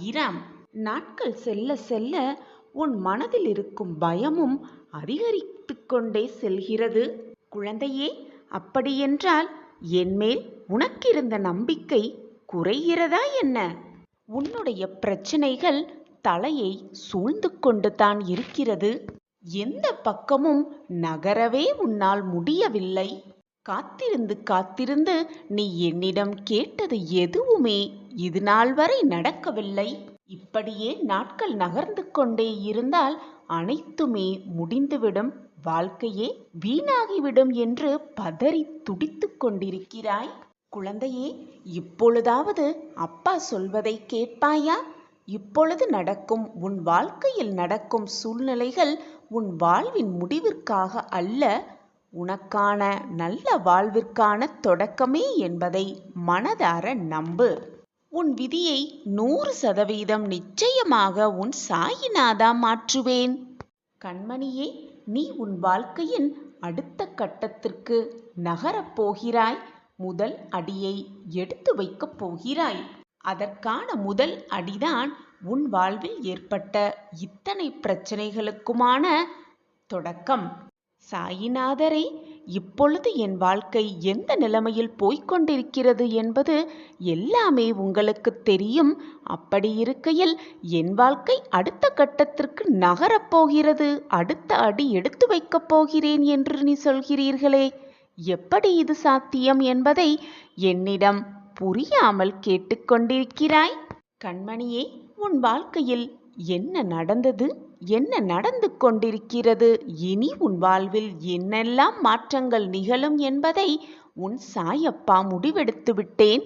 இராம். நாட்கள் செல்ல செல்ல உன் மனதில் இருக்கும் பயமும் அதிகரித்து கொண்டே செல்கிறது. குழந்தையே, அப்படியென்றால் என்மேல் உனக்கிருந்த நம்பிக்கை குறைகிறதா என்ன? உன்னுடைய பிரச்சனைகள் தலையை சூழ்ந்து கொண்டு தான் இருக்கிறது. எந்த பக்கமும் நகரவே உன்னால் முடியவில்லை. காத்திருந்து காத்திருந்து நீ என்னிடம் கேட்டது எதுவுமே இது நாள் வரை நடக்கவில்லை. இப்படியே நாட்கள் நகர்ந்து கொண்டே இருந்தால் அனைத்துமே முடிந்துவிடும், வாழ்க்கையே வீணாகிவிடும் என்று பதறி துடித்து கொண்டிருக்கிறாய். குழந்தையே, இப்பொழுதாவது அப்பா சொல்வதை கேட்பாயா? இப்பொழுது நடக்கும் உன் வாழ்க்கையில் நடக்கும் சூழ்நிலைகள் உன் வாழ்வின் முடிவிற்காக அல்ல, உனக்கான நல்ல வாழ்விற்கான தொடக்கமே என்பதை மனதார நம்பு. உன் விதியை 100% நிச்சயமாக உன் சாயிநாதா மாற்றுவேன். கண்மணியே, நீ உன் வாழ்க்கையின் அடுத்த கட்டத்திற்கு நகரப் போகிறாய். முதல் அடியை எடுத்து வைக்கப் போகிறாய். அதற்கான முதல் அடிதான் உன் வாழ்வில் ஏற்பட்ட இத்தனை பிரச்சனைகளுக்குமான தொடக்கம். சாயிநாதரே, இப்பொழுது என் வாழ்க்கை எந்த நிலைமையில் போய்கொண்டிருக்கிறது என்பது எல்லாமே உங்களுக்கு தெரியும். அப்படி இருக்கையில் என் வாழ்க்கை அடுத்த கட்டத்திற்கு நகரப்போகிறது, அடுத்த அடி எடுத்து வைக்கப் போகிறேன் என்று நீ சொல்கிறீர்களே, எப்படி இது சாத்தியம் என்பதை என்னிடம் புரியாமல் கேட்டுக்கொண்டிருக்கிறாய். கண்மணியே, உன் வாழ்க்கையில் என்ன நடந்தது, என்ன நடந்து கொண்டிருக்கிறது, இனி உன் வாழ்வில் என்னெல்லாம் மாற்றங்கள் நிகழும் என்பதை உன் சாயப்பா முடிவெடுத்து விட்டேன்.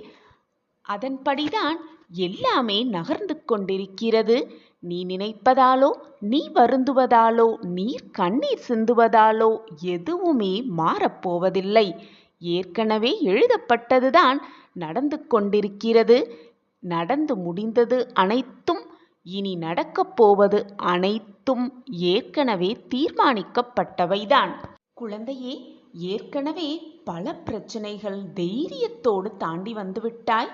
அதன்படிதான் எல்லாமே நகர்ந்து கொண்டிருக்கிறது. நீ நினைப்பதாலோ, நீ வருந்துவதாலோ, நீர் கண்ணீர் சிந்துவதாலோ எதுவுமே மாறப்போவதில்லை. ஏற்கனவே எழுதப்பட்டதுதான் நடந்து கொண்டிருக்கிறது. நடந்து முடிந்தது அனைத்தும், இனி நடக்கப் போவது அனைத்தும் ஏற்கனவே தீர்மானிக்கப்பட்டவைதான். குழந்தையே, ஏற்கனவே பல பிரச்சனைகள் தைரியத்தோடு தாண்டி வந்துவிட்டாய்.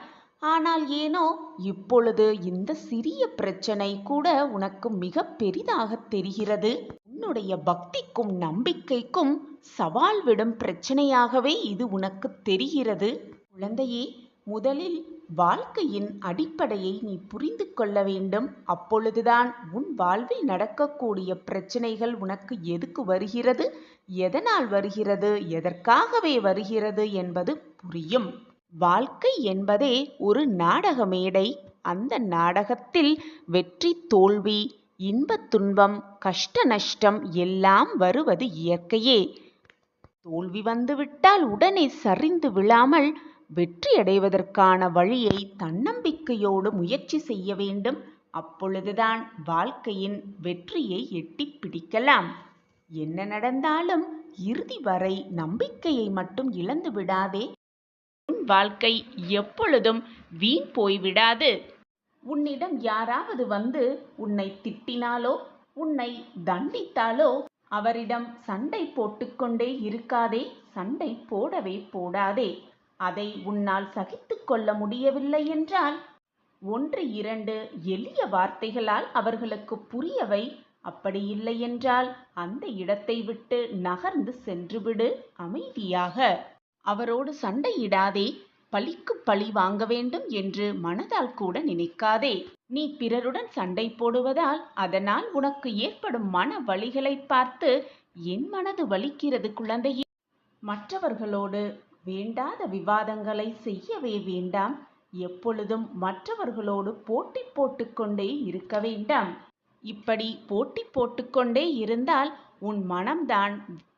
ஆனால் ஏனோ இப்பொழுது இந்த சிறிய பிரச்சனை கூட உனக்கு மிக பெரிதாக தெரிகிறது. உன்னுடைய பக்திக்கும் நம்பிக்கைக்கும் சவால் விடும் பிரச்சனையாகவே இது உனக்கு தெரிகிறது. குழந்தையே, முதலில் வாழ்க்கையின் அடிப்படையை நீ புரிந்து கொள்ள வேண்டும். அப்பொழுதுதான் உன் வாழ்வில் நடக்கக்கூடிய பிரச்சனைகள் உனக்கு எதுக்கு வருகிறது, எதனால் வருகிறது, எதற்காகவே வருகிறது என்பது புரியும். வாழ்க்கை என்பதே ஒரு நாடக மேடை. அந்த நாடகத்தில் வெற்றி தோல்வி, இன்ப துன்பம், கஷ்ட நஷ்டம் எல்லாம் வருவது இயற்கையே. தோல்வி வந்துவிட்டால் உடனே சரிந்து விழாமல் வெற்றி அடைவதற்கான வழியை தன்னம்பிக்கையோடு முயற்சி செய்ய வேண்டும். அப்பொழுதுதான் வாழ்க்கையின் வெற்றியை எட்டி பிடிக்கலாம். என்ன நடந்தாலும் இறுதி வரை நம்பிக்கையை மட்டும் இழந்து விடாதே. உன் வாழ்க்கை எப்பொழுதும் வீண் போய்விடாது. உன்னிடம் யாராவது வந்து உன்னை திட்டினாலோ, உன்னை தண்டித்தாலோ அவரிடம் சண்டை போட்டுக்கொண்டே இருக்காதே. சண்டை போடவே போடாதே. அதை உன்னால் சகித்து கொள்ள முடியவில்லை என்றால் 1-2 எளிய வார்த்தைகளால் அவர்களுக்கு புரியவை. அப்படி இல்லை என்றால் அந்த இடத்தை விட்டு நகர்ந்து சென்றுவிடு அமைதியாக. அவரோடு சண்டையிடாதே. பழிக்கு பழி வாங்க வேண்டும் என்று மனதால் கூட நினைக்காதே. நீ பிறருடன் சண்டை போடுவதால் அதனால் உனக்கு ஏற்படும் மன வலிகளை பார்த்து என் மனது வலிக்கிறது குழந்தையே. மற்றவர்களோடு வேண்டாத விவாதங்களை செய்யவே வேண்டாம். எப்பொழுதும் மற்றவர்களோடு போட்டி போட்டுக்கொண்டே இருக்க வேண்டாம். இப்படி போட்டி போட்டுக்கொண்டே இருந்தால் உன் மனம்தான்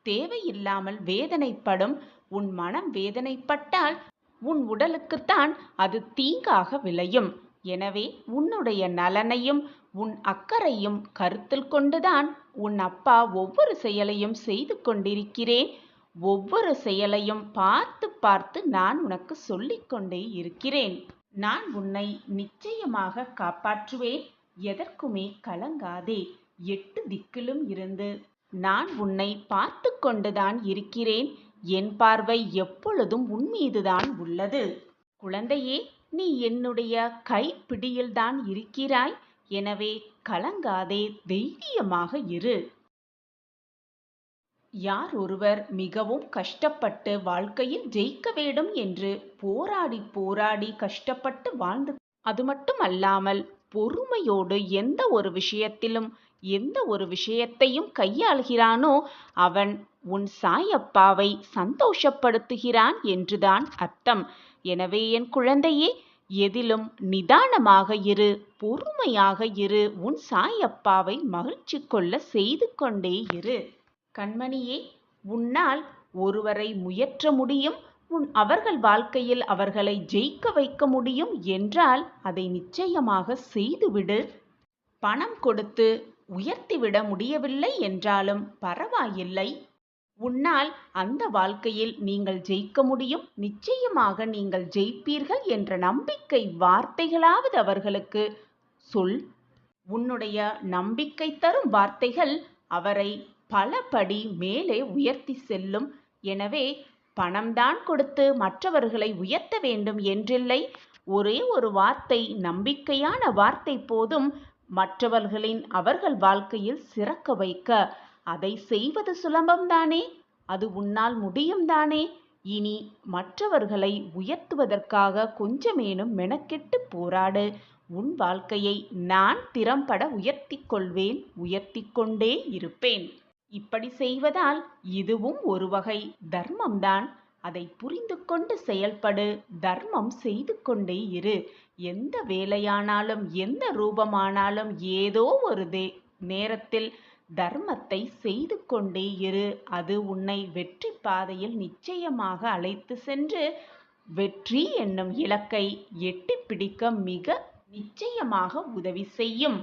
தேவையில்லாமல் வேதனைப்படும். உன் மனம் வேதனைப்பட்டால் உன் உடலுக்குத்தான் அது தீங்காக விளையும். எனவே உன்னுடைய நலனையும் உன் அக்கறையும் கருத்தில் கொண்டுதான் உன் அப்பா ஒவ்வொரு செயலையும் செய்து கொண்டிருக்கிறேன். ஒவ்வொரு செயலையும் பார்த்து பார்த்து நான் உனக்கு சொல்லிக்கொண்டே இருக்கிறேன். நான் உன்னை நிச்சயமாக காப்பாற்றுவேன். எதற்குமே கலங்காதே. 8 திக்கிலும் இருந்து நான் உன்னை பார்த்து கொண்டுதான் இருக்கிறேன். என் பார்வை எப்பொழுதும் உன் மீதுதான் உள்ளது. குழந்தையே, நீ என்னுடைய கைப்பிடியில்தான் இருக்கிறாய். எனவே கலங்காதே, தைரியமாக இரு. யார் ஒருவர் மிகவும் கஷ்டப்பட்டு வாழ்க்கையில் ஜெயிக்க வேண்டும் என்று போராடி போராடி கஷ்டப்பட்டு வாழ்ந்து, அது மட்டும் அல்லாமல் பொறுமையோடு எந்த ஒரு விஷயத்திலும் எந்த ஒரு விஷயத்தையும் கையாள்கிறானோ அவன் உன் சாயப்பாவை சந்தோஷப்படுத்துகிறான் என்றுதான் அர்த்தம். எனவே என் குழந்தையே, எதிலும் நிதானமாக இரு, பொறுமையாக இரு, உன் சாயப்பாவை மகிழ்ச்சி கொள்ள செய்து கொண்டே இரு. கண்மணியே, உன்னால் ஒருவரை முயற்ற முடியும், அவர்கள் வாழ்க்கையில் அவர்களை ஜெயிக்க வைக்க முடியும் என்றால் அதை நிச்சயமாக செய்துவிடு. பணம் கொடுத்து உயர்த்திவிட முடியவில்லை என்றாலும் பரவாயில்லை. உன்னால் அந்த வாழ்க்கையில் நீங்கள் ஜெயிக்க முடியும், நிச்சயமாக நீங்கள் ஜெயிப்பீர்கள் என்ற நம்பிக்கை வார்த்தைகளாவது அவர்களுக்கு சொல். உன்னுடைய நம்பிக்கை தரும் வார்த்தைகள் அவரை பல படி மேலே உயர்த்தி செல்லும். எனவே பணம்தான் கொடுத்து மற்றவர்களை உயர்த்த வேண்டும் என்றில்லை. ஒரே ஒரு வார்த்தை, நம்பிக்கையான வார்த்தை போதும் மற்றவர்களின் அவர்கள் வாழ்க்கையில் சிறக்க வைக்க. அதை செய்வது சுலபம்தானே? அது உன்னால் முடியும் தானே? இனி மற்றவர்களை உயர்த்துவதற்காக கொஞ்சமேனும் மெனக்கெட்டு போராடு. உன் வாழ்க்கையை நான் திறம்பட உயர்த்தி கொள்வேன், உயர்த்தி கொண்டே இருப்பேன். இப்படி செய்வதால் இதுவும் ஒரு வகை தர்மம்தான். அதை புரிந்து கொண்டு செயல்படு. தர்மம் செய்து கொண்டே இரு. எந்த வேலையானாலும் எந்த ரூபமானாலும் ஏதோ ஒரு நேரத்தில் தர்மத்தை செய்து கொண்டே இரு. அது உன்னை வெற்றி பாதையில் நிச்சயமாக அழைத்து சென்று வெற்றி என்னும் இலக்கை எட்டி பிடிக்க மிக நிச்சயமாக உதவி செய்யும்.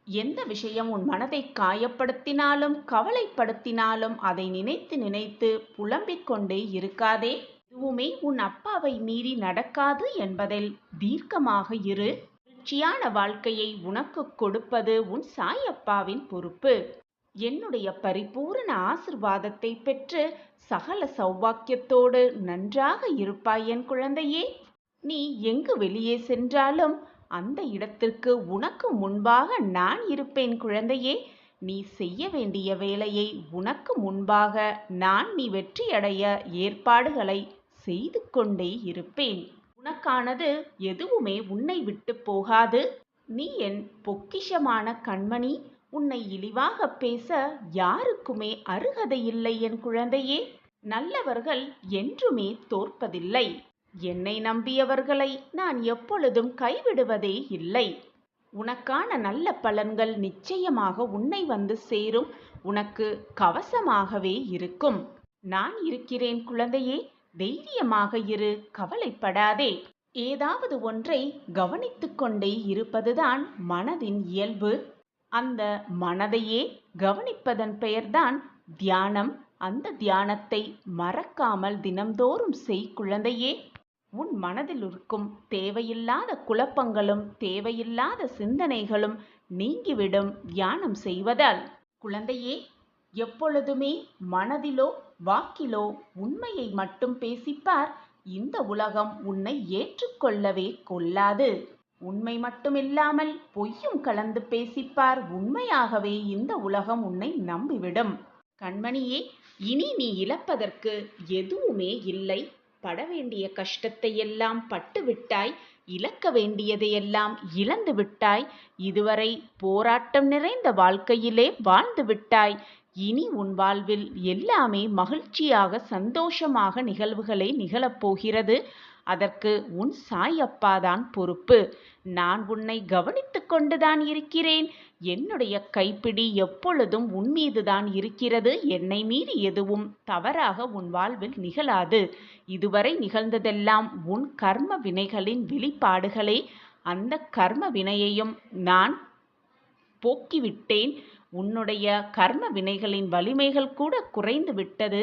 எந்த விஷயம் உன் மனதை காயப்படுத்தினாலும் கவலைப்படுத்தினாலும் அதை நினைத்து நினைத்து புலம்பிக் கொண்டே இருக்காதே. எதுவுமே உன் அப்பாவை மீறி நடக்காது என்பதில் தீர்க்கமாக இரு. மகிழ்ச்சியான வாழ்க்கையை உனக்கு கொடுப்பது உன் சாயப்பாவின் பொறுப்பு. என்னுடைய பரிபூரண ஆசிர்வாதத்தை பெற்று சகல சௌபாக்கியத்தோடு நன்றாக இருப்பாய் என் குழந்தையே. நீ எங்கு வெளியே சென்றாலும் அந்த இடத்திற்கு உனக்கு முன்பாக நான் இருப்பேன் குழந்தையே. நீ செய்ய வேண்டிய வேலையை உனக்கு முன்பாக நீ வெற்றியடைய ஏற்பாடுகளை செய்து கொண்டே இருப்பேன். உனக்கானது எதுவுமே உன்னை விட்டு போகாது. நீ என் பொக்கிஷமான கண்மணி. உன்னை இழிவாக பேச யாருக்குமே அருகதையில்லை என் குழந்தையே. நல்லவர்கள் என்றுமே தோற்பதில்லை. என்னை நம்பியவர்களை நான் எப்பொழுதும் கைவிடுவதே இல்லை. உனக்கான நல்ல பலன்கள் நிச்சயமாக உன்னை வந்து சேரும். உனக்கு கவசமாகவே இருக்கும். நான் இருக்கிறேன் குழந்தையே. தைரியமாக இரு, கவலைப்படாதே. ஏதாவது ஒன்றை கவனித்து கொண்டே இருப்பதுதான் மனதின் இயல்பு. அந்த மனதையே கவனிப்பதன் பெயர்தான் தியானம். அந்த தியானத்தை மறக்காமல் தினம்தோறும் செய் குழந்தையே. உன் மனதில் இருக்கும் தேவையில்லாத குழப்பங்களும் தேவையில்லாத சிந்தனைகளும் நீங்கிவிடும் தியானம் செய்வதால். குழந்தையே, எப்பொழுதுமே மனதிலோ வாக்கிலோ உண்மையை மட்டும் பேசிப்பார். இந்த உலகம் உன்னை ஏற்றுக்கொள்ளவே கொள்ளாது. உண்மை மட்டுமில்லாமல் பொய்யும் கலந்து பேசிப்பார். உண்மையாகவே இந்த உலகம் உன்னை நம்பிவிடும். கண்மணியே, இனி நீ இழப்பதற்கு எதுவுமே இல்லை. பட வேண்டிய கஷ்டத்தை எல்லாம் பட்டு விட்டாய். இழக்க வேண்டியதையெல்லாம் இழந்து விட்டாய். இதுவரை போராட்டம் நிறைந்த வாழ்க்கையிலே வாழ்ந்து விட்டாய். இனி உன் வாழ்வில் எல்லாமே மகிழ்ச்சியாக சந்தோஷமாக நிகழ்வுகளே நிகழப்போகிறது. அதற்கு உன் சாயப்பாதான் பொறுப்பு. நான் உன்னை கவனித்து கொண்டுதான் இருக்கிறேன். என்னுடைய கைப்பிடி எப்பொழுதும் உன் மீதுதான் இருக்கிறது. என்னை மீறி எதுவும் தவறாக உன் வாழ்வில் நிகழாது. இதுவரை நிகழ்ந்ததெல்லாம் உன் கர்ம வினைகளின் வெளிப்பாடுகளே. அந்த கர்ம வினையையும் நான் போக்கிவிட்டேன். உன்னுடைய கர்ம வினைகளின் வலிமைகள் கூட குறைந்து விட்டது.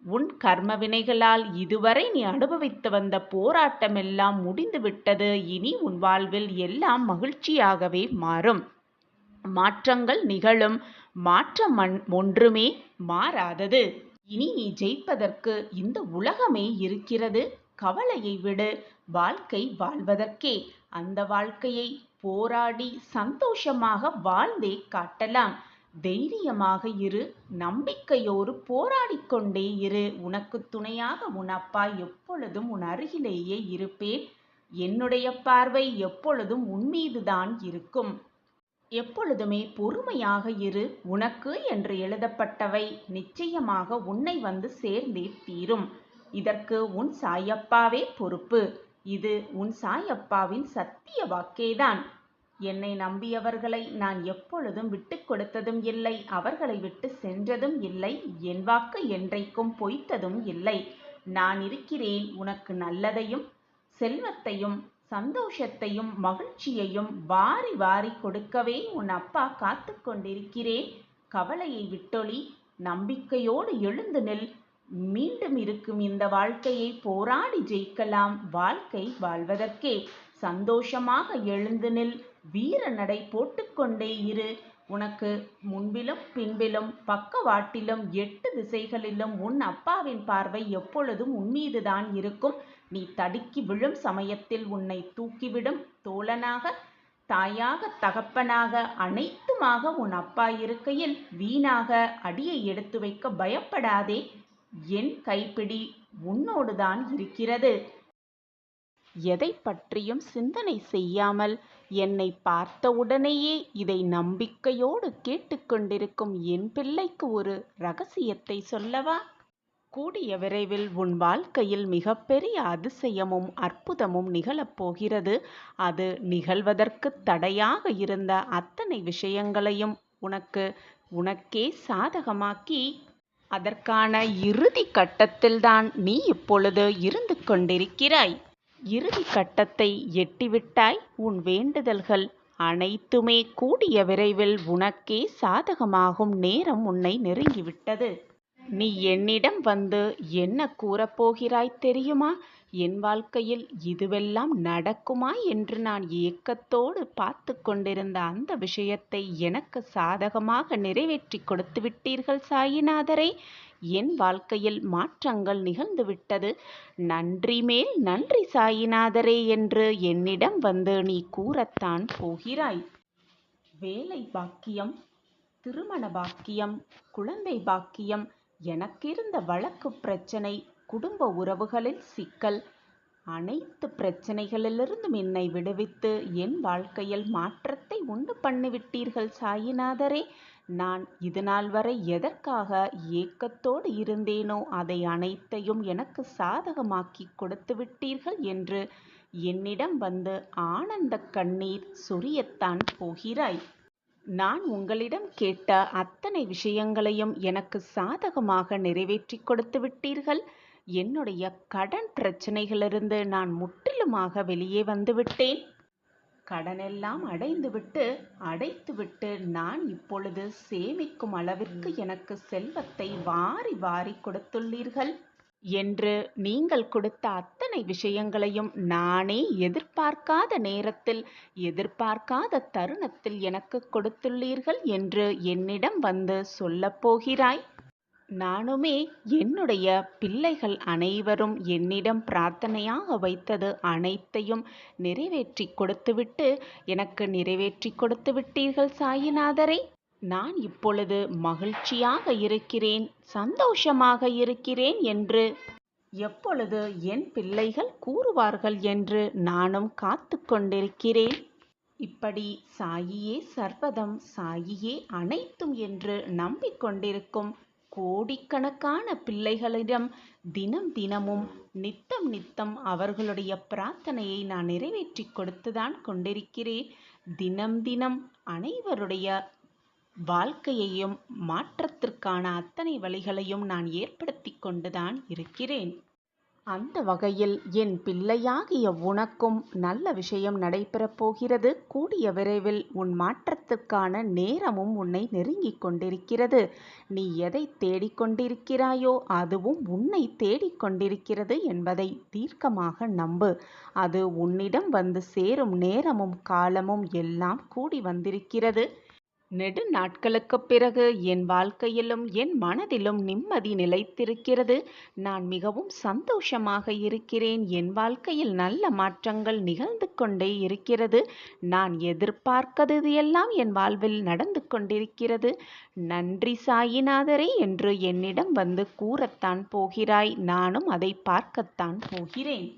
உன் கர்ம வினைகளால் இதுவரை நீ அனுபவித்து வந்த போராட்டமெல்லாம் முடிந்து விட்டது. இனி உன் வாழ்வில் எல்லாம் மகிழ்ச்சியாகவே மாறும். மாற்றங்கள் நிகழும். மாற்றம் ஒன்றுமே மாறாதது. இனி நீ ஜெயிப்பதற்கு இந்த உலகமே இருக்கிறது. கவலையை விடு, வாழ்க்கை வாழ்வதற்கே. அந்த வாழ்க்கையை போராடி சந்தோஷமாக வாழ்ந்தே காட்டலாம். தைரியமாக இரு, நம்பிக்கையோடு போராடிக் கொண்டே இரு. உனக்கு துணையாக உன் அப்பா எப்பொழுதும் உன் அருகிலேயே இருப்பேன். என்னுடைய பார்வை எப்பொழுதும் உன் மீதுதான் இருக்கும். எப்பொழுதுமே பொறுமையாக இரு. உனக்கு என்று எழுதப்பட்டவை நிச்சயமாக உன்னை வந்து சேர்ந்தே தீரும். இதற்கு உன் சாயப்பாவே பொறுப்பு. இது உன் சாயப்பாவின் சத்திய வாக்கேதான். என்னை நம்பியவர்களை நான் எப்பொழுதும் விட்டு கொடுத்ததும் இல்லை, அவர்களை விட்டு சென்றதும் இல்லை. என் வாக்கு என்றைக்கும் பொய்த்ததும் இல்லை. நான் இருக்கிறேன். உனக்கு நல்லதையும் செல்வத்தையும் சந்தோஷத்தையும் மகிழ்ச்சியையும் வாரி வாரி கொடுக்கவே உன் அப்பா காத்து கொண்டிருக்கிறேன். கவலையை விட்டொழி, நம்பிக்கையோடு எழுந்து நில். மீண்டும் இருக்கும் இந்த வாழ்க்கையை போராடி ஜெயிக்கலாம். வாழ்க்கை வாழ்வதற்கே. சந்தோஷமாக எழுந்து நில். வீர நடை போட்டுக்கொண்டே இரு. உனக்கு முன்பிலும் பின்பிலும் பக்கவாட்டிலும் 8 திசைகளிலும் உன் அப்பாவின் பார்வை எப்பொழுதும் உன்மீதுதான் இருக்கும். நீ தடுக்கி விழும் சமயத்தில் உன்னை தூக்கிவிடும் தோழனாக, தாயாக, தகப்பனாக, அனைத்துமாக உன் அப்பா இருக்கையில் வீணாக அடியை எடுத்து வைக்க பயப்படாதே. என் கைப்பிடி உன்னோடுதான் இருக்கிறது. எதை பற்றியும் சிந்தனை செய்யாமல் என்னை பார்த்தவுடனேயே இதை நம்பிக்கையோடு கேட்டுக்கொண்டிருக்கும் என் பிள்ளைக்கு ஒரு ரகசியத்தை சொல்லவா? கூடிய விரைவில் உன் வாழ்க்கையில் மிகப்பெரிய அதிசயமும் அற்புதமும் நிகழப்போகிறது. அது நிகழ்வதற்கு தடையாக இருந்த அத்தனை விஷயங்களையும் உனக்கே சாதகமாக்கி அதற்கான இறுதி கட்டத்தில்தான் நீ இப்பொழுது இருந்து கொண்டிருக்கிறாய். இறுதி கட்டத்தை எட்டிவிட்டாய். உன் வேண்டுதல்கள் அனைத்துமே கூடிய விரைவில் உனக்கே சாதகமாகும் நேரம் உன்னை நெருங்கிவிட்டது. நீ என்னிடம் வந்து என்ன கூறப்போகிறாய் தெரியுமா? என் வாழ்க்கையில் இதுவெல்லாம் நடக்குமா என்று நான் ஏக்கத்தோடு பார்த்து கொண்டிருந்த அந்த விஷயத்தை எனக்கு சாதகமாக நிறைவேற்றி கொடுத்து விட்டீர்கள் சாயிநாதரே. என் வாழ்க்கையில் மாற்றங்கள் நிகழ்ந்துவிட்டது. நன்றி மேல் நன்றி சாயிநாதரே என்று என்னிடம் வந்து நீ கூறத்தான் போகிறாய். வேலை பாக்கியம், திருமண பாக்கியம், குழந்தை பாக்கியம், எனக்கிருந்த வழக்கு பிரச்சனை, குடும்ப உறவுகளில் சிக்கல், அனைத்து பிரச்சனைகளிலிருந்தும் என்னை விடுவித்து என் வாழ்க்கையில் மாற்றத்தை உண்டு பண்ணிவிட்டீர்கள் சாயிநாதரே. நான் இதுநாள் வரை எதற்காக ஏக்கத்தோடு இருந்தேனோ அதை அனைத்தையும் எனக்கு சாதகமாக்கி கொடுத்து விட்டீர்கள் என்று என்னிடம் வந்து ஆனந்த கண்ணீர் சொரியத்தான் போகிறாய். நான் உங்களிடம் கேட்ட அத்தனை விஷயங்களையும் எனக்கு சாதகமாக நிறைவேற்றி கொடுத்து விட்டீர்கள். என்னுடைய கடன் பிரச்சனைகளிலிருந்து நான் முற்றிலுமாக வெளியே வந்துவிட்டேன். கடனெல்லாம் அடைத்துவிட்டு நான் இப்பொழுது சேமிக்கும் அளவிற்கு எனக்கு செல்வத்தை வாரி வாரி கொடுத்துள்ளீர்கள் என்று நீங்கள் கொடுத்த அத்தனை விஷயங்களையும் நானே எதிர்பார்க்காத நேரத்தில், எதிர்பார்க்காத தருணத்தில் எனக்கு கொடுத்துள்ளீர்கள் என்று என்னிடம் வந்து சொல்லப்போகிறாய். நானுமே என்னுடைய பிள்ளைகள் அனைவரும் என்னிடம் பிரார்த்தனையாக வைத்தது அனைத்தையும் நிறைவேற்றி கொடுத்துவிட்டு எனக்கு நிறைவேற்றி கொடுத்து விட்டீர்கள் சாயிநாதரே. நான் இப்பொழுது மகிழ்ச்சியாக இருக்கிறேன், சந்தோஷமாக இருக்கிறேன் என்று எப்பொழுது என் பிள்ளைகள் கூறுவார்கள் என்று நானும் காத்து கொண்டிருக்கிறேன். இப்படி சாயியே சர்வதம், சாயியே அனைத்தும் என்று நம்பிக்கொண்டிருக்கும் கோடிக்கணக்கான பிள்ளைகளிடம் தினம் தினமும் நித்தம் நித்தம் அவர்களுடைய பிரார்த்தனையை நான் நிறைவேற்றி கொடுத்துதான் கொண்டிருக்கிறேன். தினம் தினம் அனைவருடைய வாழ்க்கையையும் மாற்றத்திற்கான அத்தனை வழிகளையும் நான் ஏற்படுத்தி கொண்டுதான் இருக்கிறேன். அந்த வகையில் என் பிள்ளையாகிய உனக்கும் நல்ல விஷயம் நடைபெறப் போகிறது. கூடிய விரைவில் உன் மாற்றத்திற்கான நேரமும் உன்னை நெருங்கிக் கொண்டிருக்கிறது. நீ எதை தேடிக்கொண்டிருக்கிறாயோ அதுவும் உன்னை தேடிக்கொண்டிருக்கிறது என்பதை தீர்க்கமாக நம்பு. அது உன்னிடம் வந்து சேரும் நேரமும் காலமும் எல்லாம் கூடி வந்திருக்கிறது. நெடு நாட்களுக்குப் பிறகு என் வாழ்க்கையிலும் என் மனதிலும் நிம்மதி நிலைத்திருக்கிறது. நான் மிகவும் சந்தோஷமாக இருக்கிறேன். என் வாழ்க்கையில் நல்ல மாற்றங்கள் நிகழ்ந்து கொண்டே இருக்கிறது. நான் எதிர்பார்த்தது எல்லாம் என் வாழ்வில் நடந்து கொண்டிருக்கிறது. நன்றி சாயிநாதரே என்று என்னிடம் வந்து கூறத்தான் போகிறாய். நானும் அதை பார்க்கத்தான் போகிறேன்.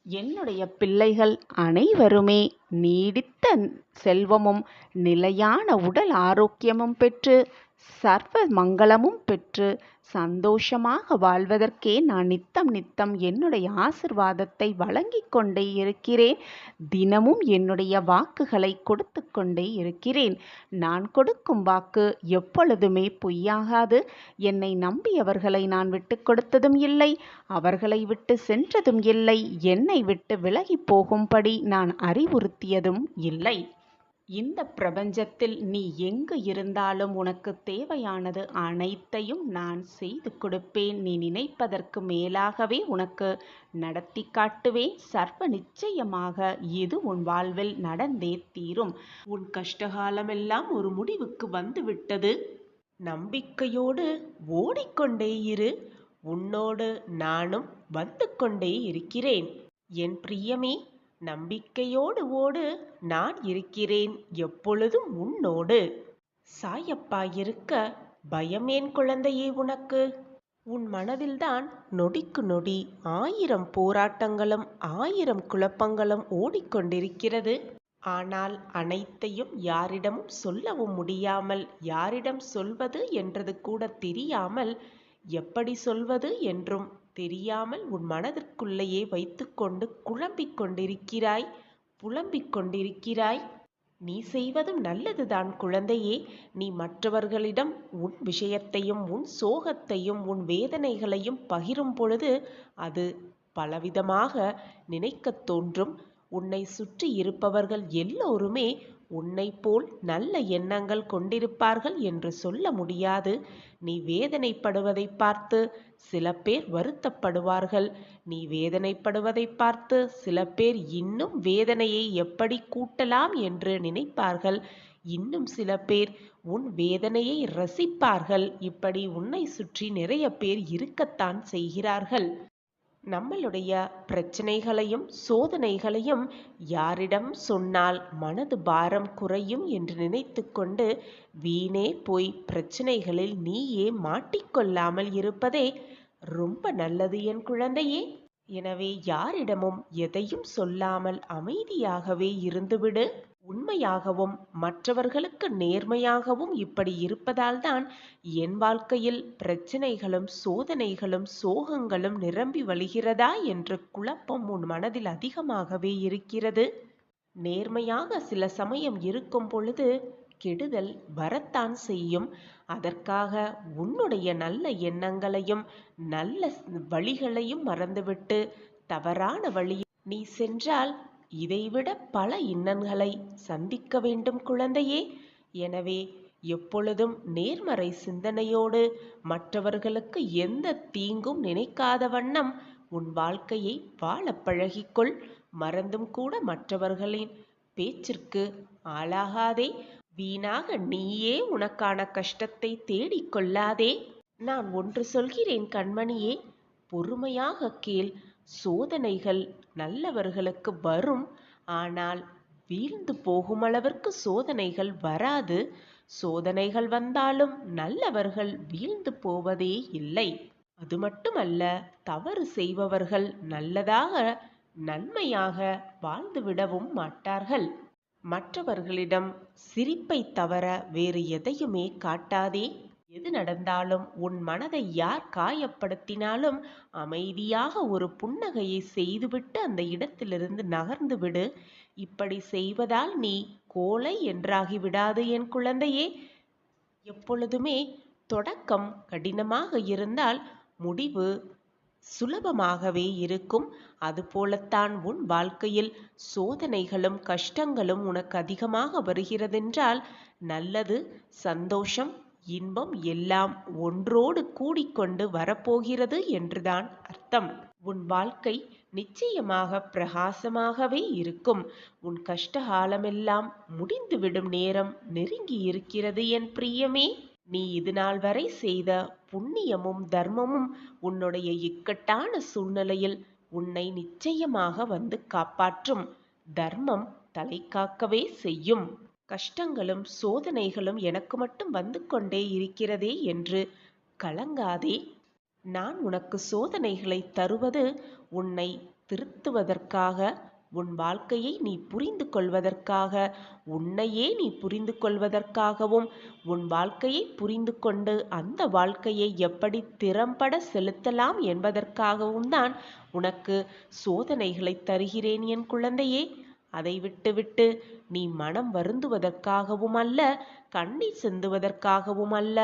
என்னுடைய பிள்ளைகள் அனைவருமே நீடித்த செல்வமும் நிலையான உடல் ஆரோக்கியமும் பெற்று சர்வ மங்களமும் பெற்று சந்தோஷமாக வாழ்வதற்கே நான் நித்தம் நித்தம் என்னுடைய ஆசிர்வாதத்தை வழங்கிக் கொண்டே இருக்கிறேன். தினமும் என்னுடைய வாக்குகளை கொடுத்து கொண்டே இருக்கிறேன். நான் கொடுக்கும் வாக்கு எப்பொழுதுமே பொய்யாகாது. என்னை நம்பியவர்களை நான் விட்டு கொடுத்ததும் இல்லை, அவர்களை விட்டு சென்றதும் இல்லை, என்னை விட்டு விலகி போகும்படி நான் அறிவுறுத்தியதும் இல்லை. இந்த பிரபஞ்சத்தில் நீ எங்கு இருந்தாலும் உனக்கு தேவையானது அனைத்தையும் நான் செய்து கொடுப்பேன். நீ நினைப்பதற்கு மேலாகவே உனக்கு நடத்தி காட்டுவேன். சர்வ நிச்சயமாக இது உன் வாழ்வில் நடந்தே தீரும். உன் கஷ்டகாலமெல்லாம் ஒரு முடிவுக்கு வந்துவிட்டது. நம்பிக்கையோடு ஓடிக்கொண்டே இரு. உன்னோடு நானும் வந்து கொண்டே இருக்கிறேன். என் பிரியமே, நம்பிக்கையோடு ஓடு. நான் இருக்கிறேன் எப்பொழுதும் உன்னோடு. சாயப்பா இருக்க பயமேன் குழந்தையே உனக்கு? உன் மனதில்தான் நொடிக்கு நொடி 1000 போராட்டங்களும் 1000 குழப்பங்களும் ஓடிக்கொண்டிருக்கிறது. ஆனால் அனைத்தையும் யாரிடமும் சொல்லவும் முடியாமல், யாரிடம் சொல்வது என்றது கூட தெரியாமல், எப்படி சொல்வது என்றும் தெரியாமல் உன் மனதிற்குள்ளேயே வைத்துக்கொண்டு குழம்பிக் கொண்டிருக்கிறாய், புலம்பிக் கொண்டிருக்கிறாய். நீ செய்வதும் நல்லதுதான் குழந்தையே. நீ மற்றவர்களிடம் உன் விஷயத்தையும் உன் சோகத்தையும் உன் வேதனைகளையும் பகிரும் பொழுது அது பலவிதமாக நினைக்கத் தோன்றும். உன்னை சுற்றி இருப்பவர்கள் எல்லோருமே உன்னை போல் நல்ல எண்ணங்கள் கொண்டிருப்பார்கள் என்று சொல்ல முடியாது. நீ வேதனைப்படுவதை பார்த்து சில பேர் வருத்தப்படுவார்கள். நீ வேதனைப்படுவதை பார்த்து சில பேர் இன்னும் வேதனையை எப்படி கூட்டலாம் என்று நினைப்பார்கள். இன்னும் சில பேர் உன் வேதனையை ரசிப்பார்கள். இப்படி உன்னை சுற்றி நிறைய பேர் இருக்கத்தான் செய்கிறார்கள். நம்மளுடைய பிரச்சனைகளையும் சோதனைகளையும் யாரிடம் சொன்னால் மனது பாரம் குறையும் என்று நினைத்து கொண்டு வீணே போய் பிரச்சனைகளில் நீயே மாட்டிக்கொள்ளாமல் இருப்பதே ரொம்ப நல்லது என் குழந்தையே. எனவே யாரிடமும் எதையும் சொல்லாமல் அமைதியாகவே இருந்துவிடு. உண்மையாகவும் மற்றவர்களுக்கு நேர்மையாகவும் இப்படி இருப்பதால்தான் என் வாழ்க்கையில் பிரச்சனைகளும் சோதனைகளும் சோகங்களும் நிரம்பி வழிகிறதா என்ற குழப்பம் உன் மனதில் அதிகமாகவே இருக்கிறது. நேர்மையாக சில சமயம் இருக்கும் பொழுது கெடுதல் வரத்தான் செய்யும். அதற்காக உன்னுடைய நல்ல எண்ணங்களையும் நல்ல வழிகளையும் மறந்துவிட்டு தவறான வழியில் நீ சென்றால் இதைவிட பல இன்னல்களை சந்திக்க வேண்டும் குழந்தையே. எனவே எப்பொழுதும் நேர்மறை சிந்தனையோடு மற்றவர்களுக்கு எந்த தீங்கும் நினைக்காத வண்ணம் உன் வாழ்க்கையை வாழ பழகிக்கொள். மறந்தும் கூட மற்றவர்களின் பேச்சிற்கு ஆளாகாதே. வீணாக நீயே உனக்கான கஷ்டத்தை தேடிக்கொள்ளாதே. நான் ஒன்று சொல்கிறேன் கண்மணியே, பொறுமையாக கேள். சோதனைகள் நல்லவர்களுக்கு வரும். ஆனால் வீழ்ந்து போகும் அளவிற்கு சோதனைகள் வராது. சோதனைகள் வந்தாலும் நல்லவர்கள் வீழ்ந்து போவதே இல்லை. அது மட்டுமல்ல, தவறு செய்பவர்கள் நல்லதாக நன்மையாக வாழ்ந்துவிடவும் மாட்டார்கள். மற்றவர்களிடம் சிரிப்பை தவிர வேறு எதையுமே காட்டாதே. எது நடந்தாலும் உன் மனதை யார் காயப்படுத்தினாலும் அமைதியாக ஒரு புன்னகையை செய்துவிட்டு அந்த இடத்திலிருந்து நகர்ந்து விடு. இப்படி செய்வதால் நீ கோழை என்றாகிவிடாது என் குழந்தையே. எப்பொழுதுமே தொடக்கம் கடினமாக இருந்தால் முடிவு சுலபமாகவே இருக்கும். அதுபோலத்தான் உன் வாழ்க்கையில் சோதனைகளும் கஷ்டங்களும் உனக்கு அதிகமாக வருகிறதென்றால் நல்லது, சந்தோஷம், இன்பம் எல்லாம் ஒன்றோடு கூடிக்கொண்டு வரப்போகிறது என்றுதான் அர்த்தம். உன் வாழ்க்கை நிச்சயமாக பிரகாசமாகவே இருக்கும். உன் கஷ்டகாலமெல்லாம் முடிந்துவிடும் நேரம் நெருங்கி இருக்கிறது என் பிரியமே. நீ இதுநாள் வரை செய்த புண்ணியமும் தர்மமும் உன்னுடைய இக்கட்டான சூழ்நிலையில் உன்னை நிச்சயமாக வந்து காப்பாற்றும். தர்மம் தலை காக்கவே செய்யும். கஷ்டங்களும் சோதனைகளும் எனக்கு மட்டும் வந்து கொண்டே இருக்கிறதே என்று கலங்காதே. நான் உனக்கு சோதனைகளை தருவது உன்னை திருத்துவதற்காக, உன் வாழ்க்கையை நீ புரிந்து கொள்வதற்காக, உன்னையே நீ புரிந்து கொள்வதற்காகவும், உன் வாழ்க்கையை புரிந்து கொண்டு அந்த வாழ்க்கையை எப்படி திறம்பட செலுத்தலாம் என்பதற்காகவும் தான் உனக்கு சோதனைகளை தருகிறேன் என் குழந்தையே. அதை விட்டுவிட்டு நீ மனம் வருந்துவதற்காகவும் அல்ல, கண்ணீர் சிந்துவதற்காகவும் அல்ல,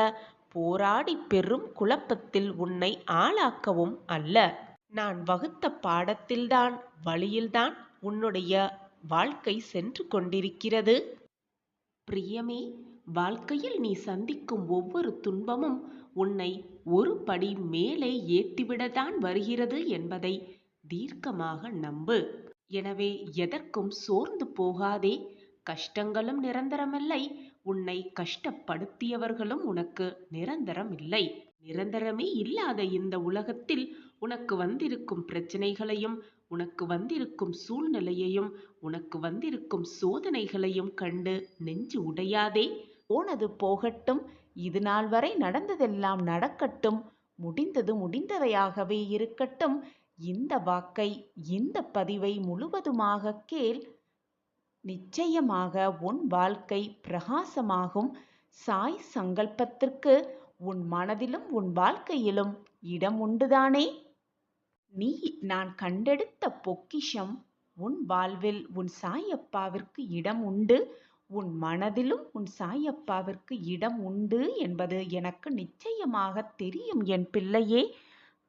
போராடி பெரும் குழப்பத்தில் உன்னை ஆளாக்கவும் அல்ல. நான் வகுத்த பாடத்தில்தான், வழியில்தான் உன்னுடைய வாழ்க்கை சென்று கொண்டிருக்கிறது. பிரியமே, வாழ்க்கையில் நீ சந்திக்கும் ஒவ்வொரு துன்பமும் உன்னை ஒரு படி மேலே ஏற்றிவிடத்தான் வருகிறது என்பதை தீர்க்கமாக நம்பு. எனவே எதற்கும் சோர்ந்து போகாதே. கஷ்டங்களும் நிரந்தரமில்லை, உன்னை கஷ்டப்படுத்தியவர்களும் உனக்கு நிரந்தரமில்லை. நிரந்தரமே இல்லாத இந்த உலகத்தில் உனக்கு வந்திருக்கும் பிரச்சனைகளையும், உனக்கு வந்திருக்கும் சூழ்நிலையையும், உனக்கு வந்திருக்கும் சோதனைகளையும் கண்டு நெஞ்சு உடையாதே. போனது போகட்டும், இது நாள் வரை நடந்ததெல்லாம் நடக்கட்டும், முடிந்தது முடிந்தவையாகவே இருக்கட்டும். இந்த வாக்கை, இந்த பதிவை முழுவதுமாக கேள். நிச்சயமாக உன் வாழ்க்கை பிரகாசமாகும். சாய் சங்கல்பத்திற்கு உன் மனதிலும் உன் வாழ்க்கையிலும் இடம் உண்டுதானே? நீ நான் கண்டெடுத்த பொக்கிஷம். உன் வாழ்வில் உன் சாயப்பாவிற்கு இடம் உண்டு. உன் மனதிலும் உன் சாயப்பாவிற்கு இடம் உண்டு என்பது எனக்கு நிச்சயமாக தெரியும் என் பிள்ளையே.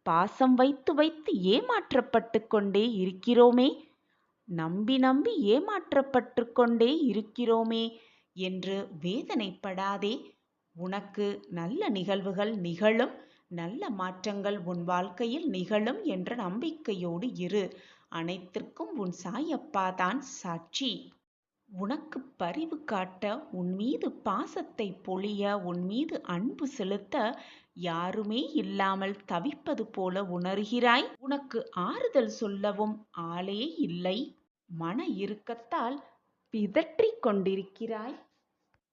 பாசம் வைத்து வைத்து ஏமாற்றப்பட்டு கொண்டே இருக்கிறோமே, நம்பி நம்பி ஏமாற்றப்பட்டு கொண்டே இருக்கிறோமே என்று வேதனைப்படாதே. உனக்கு நல்ல நிகழ்வுகள் நிகழும், நல்ல மாற்றங்கள் உன் வாழ்க்கையில் நிகழும் என்ற நம்பிக்கையோடு இரு. அனைத்திற்கும் உன் சாயப்பா தான் சாட்சி. உனக்கு பரிவு காட்ட, உன் மீது பாசத்தை பொழிய, உன் மீது அன்பு செலுத்த யாருமே இல்லாமல் தவிப்பது போல உணர்கிறாய். உனக்கு ஆறுதல் சொல்லவும் ஆளே இல்லை. மன இறுக்கத்தால் பிதற்றிக் கொண்டிருக்கிறாய்.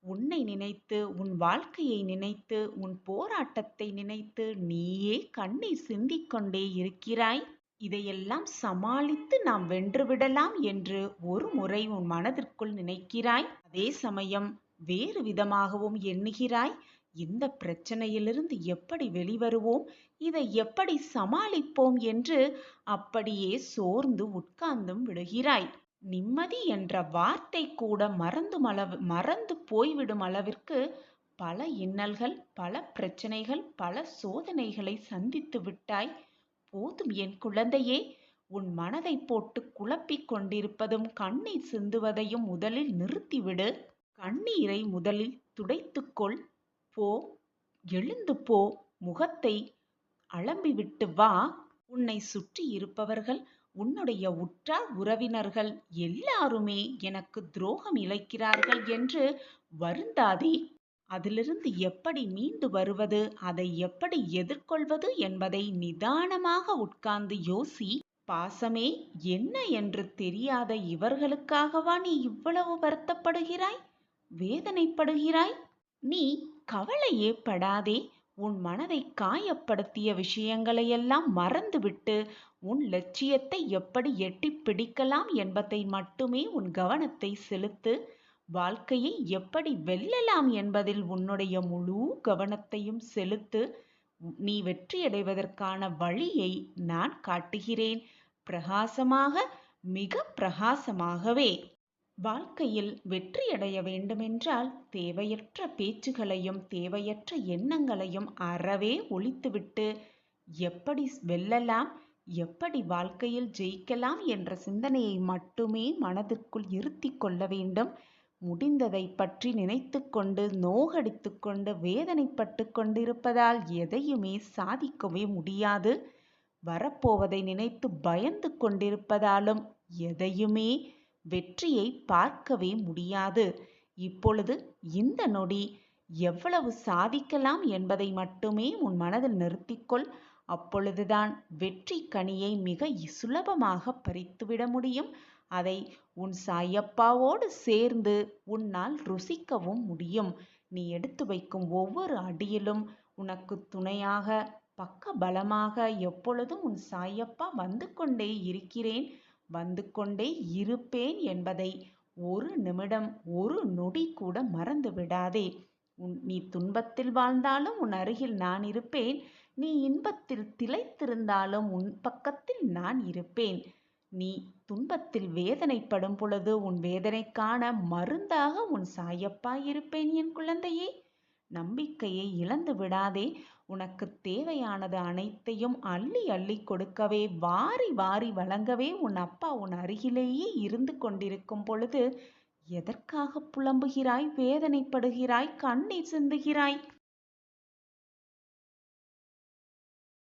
உன்னை நினைத்து, உன் வாழ்க்கையை நினைத்து, உன் போராட்டத்தை நினைத்து நீயே கண்ணீர் சிந்திக் கொண்டே இருக்கிறாய். இதையெல்லாம் சமாளித்து நாம் வென்றுவிடலாம் என்று ஒரு முறை உன் மனதிற்குள் நினைக்கிறாய். அதே சமயம் வேறு விதமாகவும் எண்ணுகிறாய். இந்த பிரச்சனையிலிருந்து எப்படி வெளிவருவோம், இதை எப்படி சமாளிப்போம் என்று அப்படியே சோர்ந்து உட்கார்ந்தும் விடுகிறாய். நிம்மதி என்ற வார்த்தை கூட மறந்து போய்விடும் அளவிற்கு பல இன்னல்கள், பல பிரச்சனைகள், பல சோதனைகளை சந்தித்து விட்டாய். போதும் என் குழந்தையே. உன் மனதை போட்டு குழப்பிக் கொண்டிருப்பதும் கண்ணீர் சிந்துவதையும் முதலில் நிறுத்திவிடு. கண்ணீரை முதலில் துடைத்துக்கொள். போ, எழுந்து போ, முகத்தை அலம்பிவிட்டு வா. உன்னை சுற்றி இருப்பவர்கள், உன்னுடைய உற்றார் உறவினர்கள் எல்லாருமே எனக்கு துரோகம் இழைக்கிறார்கள் என்று வருந்தாதே. அதிலிருந்து எப்படி மீண்டு வருவது, அதை எப்படி எதிர்கொள்வது என்பதை நிதானமாக உட்கார்ந்து யோசி. பாசமே என்ன என்று தெரியாத இவர்களுக்காகவா நீ இவ்வளவு வருத்தப்படுகிறாய், வேதனைப்படுகிறாய்? நீ கவலையே படாதே. உன் மனதை காயப்படுத்திய விஷயங்களையெல்லாம் மறந்துவிட்டு உன் லட்சியத்தை எப்படி எட்டி பிடிக்கலாம் என்பதை மட்டுமே உன் கவனத்தை செலுத்து. வாழ்க்கையை எப்படி வெல்லலாம் என்பதில் உன்னுடைய முழு கவனத்தையும் செலுத்து. நீ வெற்றியடைவதற்கான வழியை நான் காட்டுகிறேன். பிரகாசமாக, மிக பிரகாசமாகவே. வாழ்க்கையில் வெற்றியடைய வேண்டுமென்றால் தேவையற்ற பேச்சுகளையும் தேவையற்ற எண்ணங்களையும் அறவே ஒழித்துவிட்டு எப்படி வெல்லலாம், எப்படி வாழ்க்கையில் ஜெயிக்கலாம் என்ற சிந்தனையை மட்டுமே மனதிற்குள் இருத்தி கொள்ள வேண்டும். முடிந்ததை பற்றி நினைத்து கொண்டு நோகடித்து கொண்டு வேதனைப்பட்டு கொண்டிருப்பதால் எதையுமே சாதிக்கவே முடியாது. வரப்போவதை நினைத்து பயந்து கொண்டிருப்பதாலும் எதையுமே வெற்றியை பார்க்கவே முடியாது. இப்பொழுது இந்த நொடி எவ்வளவு சாதிக்கலாம் என்பதை மட்டுமே உன் மனதில் நிறுத்திக்கொள். அப்பொழுதுதான் வெற்றி கனியை மிக சுலபமாக பறித்துவிட முடியும். அதை உன் சாயப்பாவோடு சேர்ந்து உன்னால் ருசிக்கவும் முடியும். நீ எடுத்து வைக்கும் ஒவ்வொரு அடியிலும் உனக்கு துணையாக பக்க பலமாக எப்பொழுதும் உன் சாயப்பா வந்து கொண்டே இருக்கிறேன், வந்து கொண்டே இருப்பேன் என்பதை ஒரு நிமிடம் ஒரு நொடி கூட மறந்து விடாதே. நீ துன்பத்தில் வாழ்ந்தாலும் உன் அருகில் நான் இருப்பேன். நீ இன்பத்தில் திளைத்திருந்தாலும் உன் பக்கத்தில் நான் இருப்பேன். நீ துன்பத்தில் வேதனைப்படும் பொழுது உன் வேதனைக்கான மருந்தாக உன் சாயப்பா இருப்பேன் என் குழந்தையே. நம்பிக்கையை இழந்து விடாதே. உனக்கு தேவையானது அனைத்தையும் அள்ளி அள்ளி கொடுக்கவே, வாரி வாரி வழங்கவே உன் அப்பா உன் அருகிலேயே இருந்து கொண்டிருக்கும் பொழுது எதற்காக புலம்புகிறாய், வேதனைப்படுகிறாய், கண்ணீர் சிந்துகிறாய்?